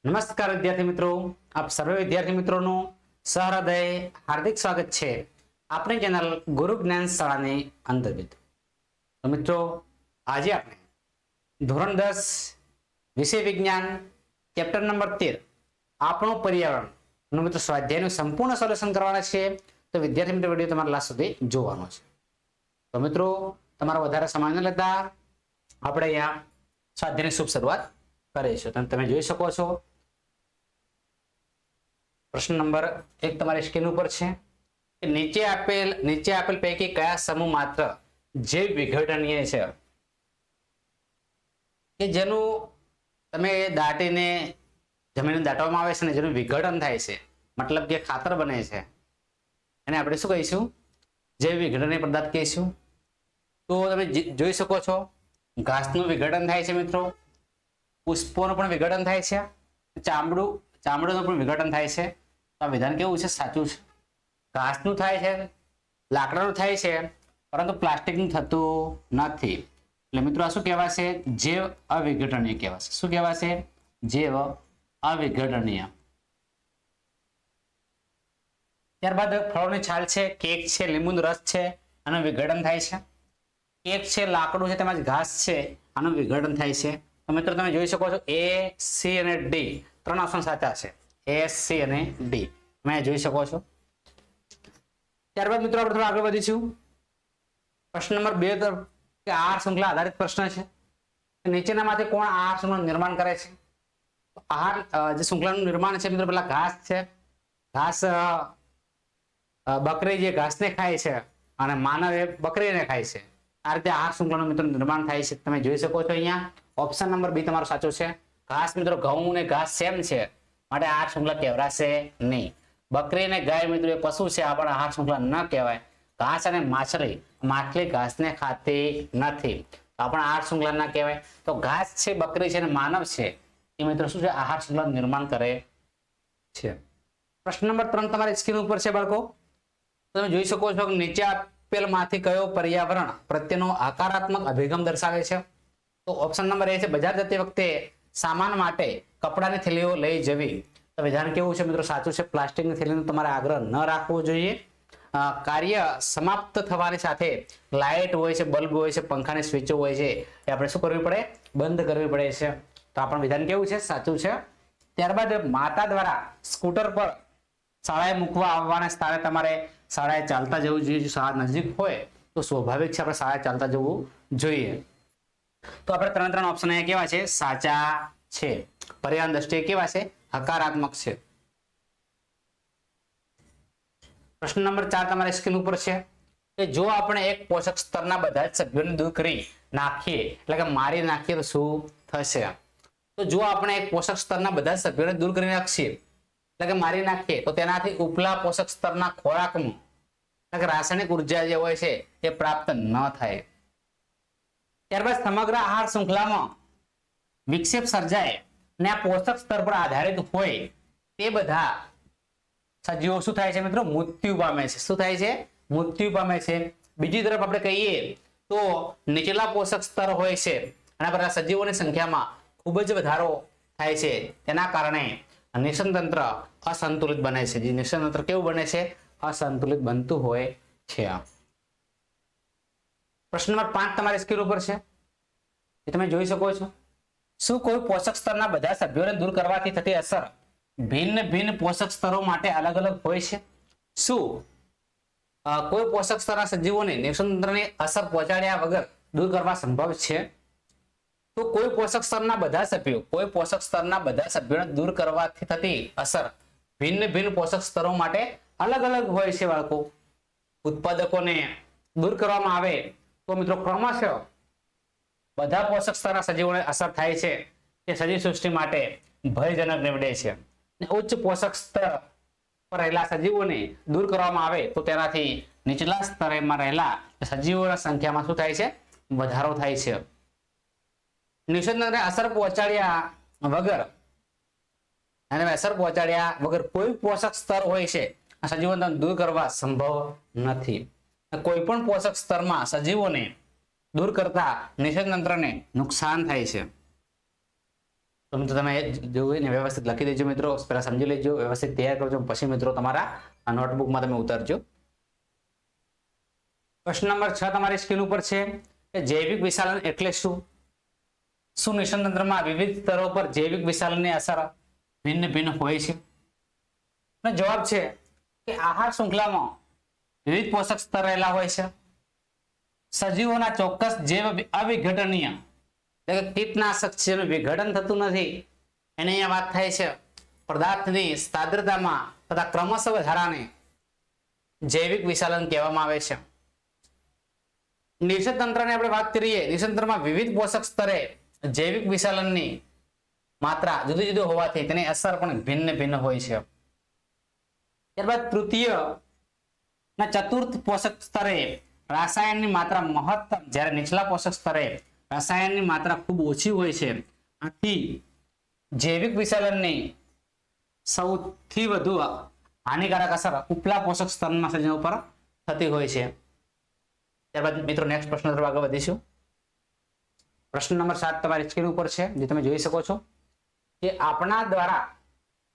નમસ્કાર વિદ્યાર્થી મિત્રો, આપ સર્વે વિદ્યાર્થી મિત્રોનું સહૃદય હાર્દિક સ્વાગત છે આપણી ચેનલ ગુરુ જ્ઞાન શાળાની અંતર્ગત। તો મિત્રો, આજે આપણે ધોરણ 10 વિષય વિજ્ઞાન ચેપ્ટર નંબર 13 આપણું પર્યાવરણ નું મિત્રો સ્વાધ્યાયનું સંપૂર્ણ સોલ્યુશન કરવાના છે। તો વિદ્યાર્થી મિત્રો, વિડીયો તમારા લાસ્ટ સુધી જોવાનો છે। તો મિત્રો, તમારો વધારે સમય ન લેતા આપણે અહીંયા સ્વાધ્યાયની શુભ શરૂઆત કરીશું। તમે જોઈ શકો છો, પ્રશ્ન નંબર 1 તમારી સ્ક્રીન ઉપર છે કે નીચે આપેલ પૈકી કયા સમૂહ માત્ર જૈવ વિઘટનીય છે કે જેનું તમે દાટીને જમીન દાટવામાં આવે છે ને જેનું વિઘટન થાય છે, મતલબ કે ખાતર બને છે, એને આપણે શું કહીશું? જૈવ વિઘટનીય પદાર્થ કહીશું। તો તમે જોઈ શકો છો, ઘાસનું વિઘટન થાય છે મિત્રો, પુષ્પોનું પણ વિઘટન થાય છે, ચામડું પણ વિઘટન થાય છે। તો આ વિધાન કેવું છે? સાચું છે। ઘાસનું થાય છે, લાકડાનું થાય છે, પરંતુ પ્લાસ્ટિકનું થતું નથી। એટલે મિત્રો આ શું કહેવાશે? જૈવ અવિઘટનીય કહેવાશે। શું કહેવાશે? જૈવ અવિઘટનીય। ત્યારબાદ ફળોની છાલ છે, કેક છે, લીંબુનો રસ છે, આનું વિઘટન થાય છે। કેક છે, લાકડું છે, તેમજ ઘાસ છે, આનું વિઘટન થાય છે। તો મિત્રો તમે જોઈ શકો છો, A, C અને D ત્રણ ઓપ્શન સાચા છે। A, C અને D તમે જોઈ શકો છો। ત્યારબાદ મિત્રો આપણે થોડું આગળ વધીશું પ્રશ્ન નંબર 2 તરફ કે આહાર શૃંખલા આધારિત પ્રશ્ન છે। નીચેનામાંથી કોણ આહાર શૃંખલાનું નિર્માણ કરે છે? આહાર જે શૃંખલાનું નિર્માણ છે મિત્રો, પેલા ઘાસ છે, ઘાસ બકરી જે ઘાસને ખાય છે અને માનવ એ બકરીને ખાય છે। આ રીતે આહાર શૃંખલાનું મિત્રો નિર્માણ થાય છે। તમે જોઈ શકો છો અહીંયા ઓપ્શન નંબર B તમારો સાચો છે। ઘાસ મિત્રો, ઘઉં ને ઘાસ સેમ છે, માટે આહાર શૃંખલા કહેવાશે નહીં। બકરી અને ગાય મિત્રો એ પશુ છે, આ પણ આહાર શૃંખલા ન કહેવાય। ઘાસ અને માછલી ઘાસને ખાતી નથી, આ પણ આહાર શૃંખલા ના કહેવાય। તો ઘાસ છે, બકરી છે અને માનવ છે, એ મિત્રો શું છે? આહાર શૃંખલાનું નિર્માણ કરે છે। પ્રશ્ન નંબર 3 તમારી સ્ક્રીન ઉપર છે બાળકો। તમે જોઈ શકો છો કે નીચે આપેલમાંથી કયો પર્યાવરણ પ્રત્યેનો હકારાત્મક અભિગમ દર્શાવે છે? તો ઓપ્શન નંબર A છે, બજાર જતી વખતે સામાન માટે કપડાની થેલીઓ લઈ જવી। તો વિધાન કેવું છે મિત્રો? સાચું છે। પ્લાસ્ટિકની થેલીનો તમારે આગ્રહ ન રાખવો જોઈએ। કાર્ય સમાપ્ત થવાની સાથે લાઇટ હોય છે, બલ્બ હોય છે, પંખાની સ્વિચો હોય છે, એ આપણે શું કરવી પડે? બંધ કરવી પડે છે। તો આ પણ વિધાન કેવું છે? સાચું છે। ત્યારબાદ માતા દ્વારા સ્કૂટર પર શાળાએ મૂકવા આવવાના સ્થળે તમારે શાળાએ ચાલતા જવું જોઈએ। જો શાળા નજીક હોય તો સ્વાભાવિક છે આપણે શાળાએ ચાલતા જવું જોઈએ। તો આપણે ત્રણ ઓપ્શન અહીંયા કેવા છે? સાચા છે। પર્યાવરણ દ્રષ્ટિએ કેવા છે? હકારાત્મક છે। પ્રશ્ન નંબર 4 તમારી સ્ક્રીન ઉપર છે કે જો આપણે એક પોષક સ્તરના બધા જ સભ્યોને દૂર કરી નાખીએ, એટલે કે મારી નાખીએ, તો શું થશે? તો જો આપણે એક પોષક સ્તરના બધા જ સભ્યોને દૂર કરી નાખીએ, એટલે કે મારી નાખીએ, તો તેનાથી ઉપલા પોષક સ્તરના ખોરાકનું એટલે કે રાસાયણિક ઉર્જા જે હોય છે એ પ્રાપ્ત ન થાય। ત્યારબાદ સમગ્ર આહાર શૃંખલામાં વિક્ષેપ સર્જાય અને આ પોષક સ્તર પર આધારિત હોય તે બધા સજીવો શું થાય છે મિત્રો? મૃત્યુ પામે છે। શું થાય છે? મૃત્યુ પામે છે। બીજી તરફ આપણે કહીએ તો નીચલા પોષક સ્તર હોય છે અને બધા સજીવોની સંખ્યામાં ખૂબ જ વધારો થાય છે, તેના કારણે નિષેધન તંત્ર અસંતુલિત બને છે। જે નિષેધન તંત્ર કેવું બને છે? અસંતુલિત બનતું હોય છે। પ્રશ્ન નંબર 5 તમારી સ્ક્રીન ઉપર છે, એ તમે જોઈ શકો છો। શું કોઈ પોષક સ્તરના બધા સભ્યોને દૂર કરવાથી થતી અસર ભિન્ન પોષક સ્તરો માટે અલગ અલગ હોય છે? શું કોઈ પોષક સ્તરના સજીવોને નિષેધન તંત્રની અસર પહોંચાડ્યા વગર દૂર કરવા સંભવ છે? તો કોઈ પોષક સ્તરના બધા સભ્યોને દૂર કરવાથી થતી અસર ભિન્ન પોષક સ્તરો માટે અલગ અલગ હોય છે બાળકો। ઉત્પાદકોને દૂર કરવામાં આવે તો મિત્રો ક્રમશઃ બધા પોષક સ્તરના સજીવોને અસર થાય છે, તે સજીવ સૃષ્ટિ માટે ભયજનક નીવડે છે। ઉચ્ચ પોષક સ્તર પર રહેલા સજીવોને દૂર કરવામાં આવે તો તેનાથી નીચલા સ્તરમાં રહેલા સજીવોના સંખ્યામાં શું થાય છે? વધારો થાય છે। નિષેધનને અસર પહોંચાડ્યા વગર કોઈ પોષક સ્તર હોય છે સજીવોને દૂર કરવા સંભવ નથી। કોઈ પણ પોષક સ્તરમાં સજીવોને દૂર કરતા નિષેધન તંત્રને નુકસાન થાય છે। તો મિત્રો તમે જોઈને વ્યવસ્થિત લખી દેજો મિત્રો, પહેલા સમજી લેજો, વ્યવસ્થિત તૈયાર કરજો, પછી મિત્રો તમારા આ નોટબુકમાં તમે ઉતારજો. પ્રશ્ન નંબર 6 તમારી સ્ક્રીન ઉપર છે કે જૈવિક વિશાલન એટલે શું? શું નિષેધન તંત્રમાં વિવિધ સ્તરો પર જૈવિક વિશાલનની અસર ભિન્ન ભિન્ન હોય છે? જવાબ છે કે આહાર શૃંખલામાં વિવિધ પોષક સ્તર રહેલા હોય છે. સજીવોના ચોક્કસ જૈવ અવિઘટનીય એટલે કે કીટનાશક છે એનું વિઘટન થતું નથી, એને અહીંયા વાત થાય છે. પદાર્થની સાંદ્રતામાં તથા ક્રમશઃ વધારાને જૈવિક વિશાલન કહેવામાં આવે છે. નિષેધ તંત્રની આપણે વાત કરીએ, નિષેધ તંત્રમાં વિવિધ પોષક સ્તરે જૈવિક વિશાલનની માત્રા જુદી જુદી હોવાથી તેની અસર પણ ભિન્ન ભિન્ન હોય છે. ત્યારબાદ તૃતીય ના ચતુર્થ પોષક સ્તરે રાસાયણની માત્રા મહત્તમ, જ્યારે નીચલા પોષક સ્તરે રાસાયણની માત્રા ખૂબ ઓછી હોય છે. આથી જૈવિક વિશાલનની સૌથી વધુ હાનિકારક અસર ઉપલા પોષક સ્તરના સજીવો પર થતી હોય છે. ત્યારબાદ મિત્રો નેક્સ્ટ પ્રશ્ન તરફ આગળ વધીશું. પ્રશ્ન નંબર 7 તમારી સ્ક્રીન ઉપર છે, જે તમે જોઈ શકો છો કે આપણા દ્વારા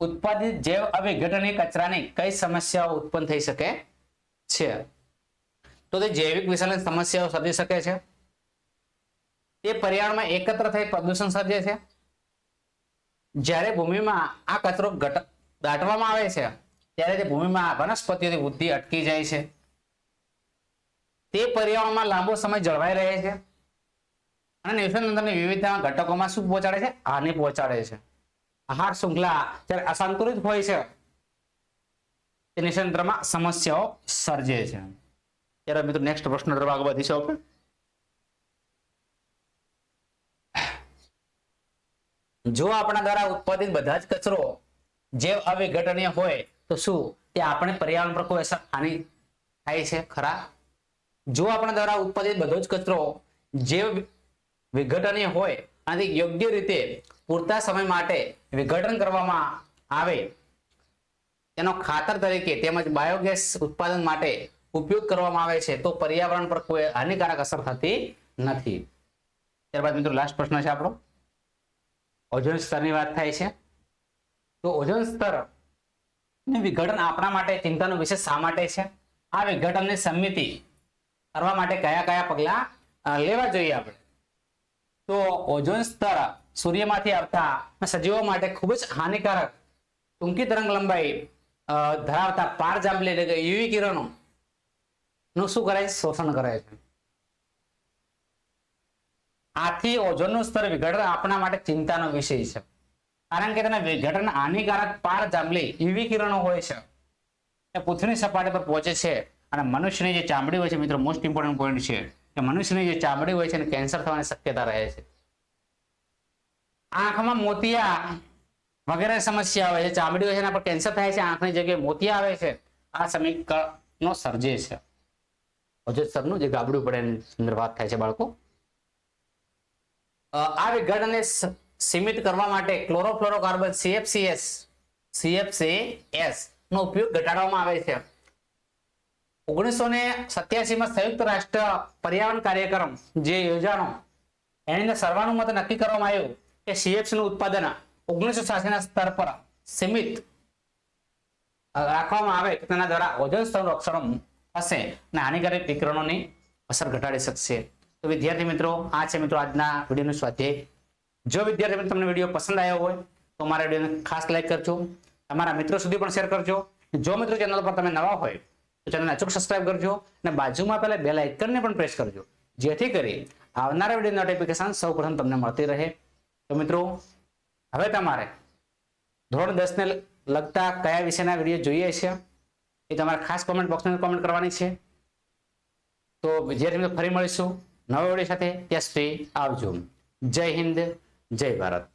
ઉત્પાદિત જૈવ અવિઘટનીય કચરાની કઈ સમસ્યાઓ ઉત્પન્ન થઈ શકે છે? તો તે જૈવિક વિશાલન સમસ્યાઓ સર્જી શકે છે. તે પર્યાવરણમાં એકત્ર થઈ પ્રદૂષણ સર્જે છે. જ્યારે ભૂમિમાં આ કચરો દાટવામાં આવે છે ત્યારે તે ભૂમિમાં વનસ્પતિઓની વૃદ્ધિ અટકી જાય છે. તે પર્યાવરણમાં લાંબો સમય જળવાઈ રહે છે અને નિષેધન તંત્રની વિવિધતા ઘટકોમાં શું પહોંચાડે છે? હાનિ પહોંચાડે છે. આહાર શૃંખલા જ્યારે અસંતુલિત હોય છે તે નિષેધન તંત્રમાં સમસ્યાઓ સર્જે છે. ત્યારે મિત્રો નેક્સ્ટ પ્રશ્ન તરફ આગળ વધીશું આપણે. જો આપણા દ્વારા ઉત્પાદિત બધા જ કચરો જૈવ અવિઘટનીય હોય તો શું તે આપણે પર્યાવરણ પર કોઈ અસર હાનિ થાય છે ખરા? જો આપણા દ્વારા ઉત્પાદિત બધો જ કચરો જૈવ વિઘટનીય હોય અને યોગ્ય રીતે પૂરતા સમય માટે વિઘટન કરવામાં આવે, તેનો ખાતર તરીકે તેમજ બાયોગેસ ઉત્પાદન માટે ઉપયોગ કરવામાં આવે છે, તો પર્યાવરણ પર કોઈ હાનિકારક અસર થતી નથી. ત્યારબાદ મિત્રો લાસ્ટ પ્રશ્ન છે આપણો, ઓઝોન સ્તરની વાત થાય છે. તો ઓઝોન સ્તર વિઘટન આપણા માટે ચિંતાનો વિષય શા માટે છે? આ વિઘટનની સમિતિ કરવા માટે કયા કયા પગલા લેવા જોઈએ આપણે? તો ઓઝોન સ્તર સૂર્યમાંથી આવતા સજીવો માટે ખૂબ જ હાનિકારક ટૂંકી તરંગ લંબાઈ ધરાવતા પારજાંબલી એટલે કે યુવી કિરણો નું શું કરે છે? શોષણ કરે છે. આથી ઓઝોનનું સ્તર વિઘટન આપણા માટે ચિંતાનો વિષય છે, કારણ કે તેના વિઘટન હાનિકારક પારજાંબલી યુવી કિરણો હોય છે એ પૃથ્વીની સપાટી પર પહોંચે છે અને મનુષ્યની જે ચામડી હોય છે, મિત્રો મોસ્ટ ઇમ્પોર્ટન્ટ પોઈન્ટ છે કે મનુષ્યની જે ચામડી હોય છે એને કેન્સર થવાની શક્યતા રહે છે. આંખમાં મોતિયા વગેરે સમસ્યા હોય છે, ચામડી હોય છે એના પર કેન્સર થાય છે, આંખની જગ્યાએ મોતિયા આવે છે, આ સમીકરણો સર્જે છે. ઓઝોન સ્તરનું જે ગાબડું પડે એની અંદર વાત થાય છે બાળકો. આ વિઘટનને સીમિત કરવા માટે ક્લોરોફ્લોરોકાર્બન CFCS નો ઉપયોગ ઘટાડવામાં આવે છે. 1987 માં સંયુક્ત રાષ્ટ્ર પર્યાવરણ કાર્યક્રમ જે યોજાનો એની અંદર સર્વાનુમતે નક્કી કરવામાં આવ્યું કે CFC નું ઉત્પાદન 1986 ના સ્તર પર સીમિત રાખવામાં આવે તો તેના દ્વારા ઓઝોન સ્તરનું રક્ષણ થશે અને હાનિકારક વિકિરણોની અસર ઘટાડી શકશે. તો વિદ્યાર્થી મિત્રો, આ છે મિત્રો આજના વિડીયોનું સ્વાધ્યાય. જો વિદ્યાર્થી મિત્રો તમને વિડીયો પસંદ આવ્યો હોય તો મારા વિડીયોને ખાસ લાઈક કરજો, તમારા મિત્રો સુધી પણ શેર કરજો. જો મિત્રો ચેનલ પર તમે નવા હોય તો ચેનલને અચૂક સબસ્ક્રાઇબ કરજો અને બાજુમાં પેલા બેલ આઇકનને પણ પ્રેસ કરજો, જેથી કરી આવનારા વિડીયો નોટિફિકેશન સૌપ્રથમ તમને મળતી રહે. તો મિત્રો હવે તમારે ધોરણ 10 ને લગતા કયા વિષયના વિડીયો જોઈએ છે એ તમારે ખાસ કોમેન્ટ બોક્સમાં કોમેન્ટ કરવાની છે. તો વિદ્યાર્થી મિત્રો ફરી મળીશું નવા વિડીયો સાથે. ત્યાં સુધી આવજો. જય હિન્દ, જય ભારત.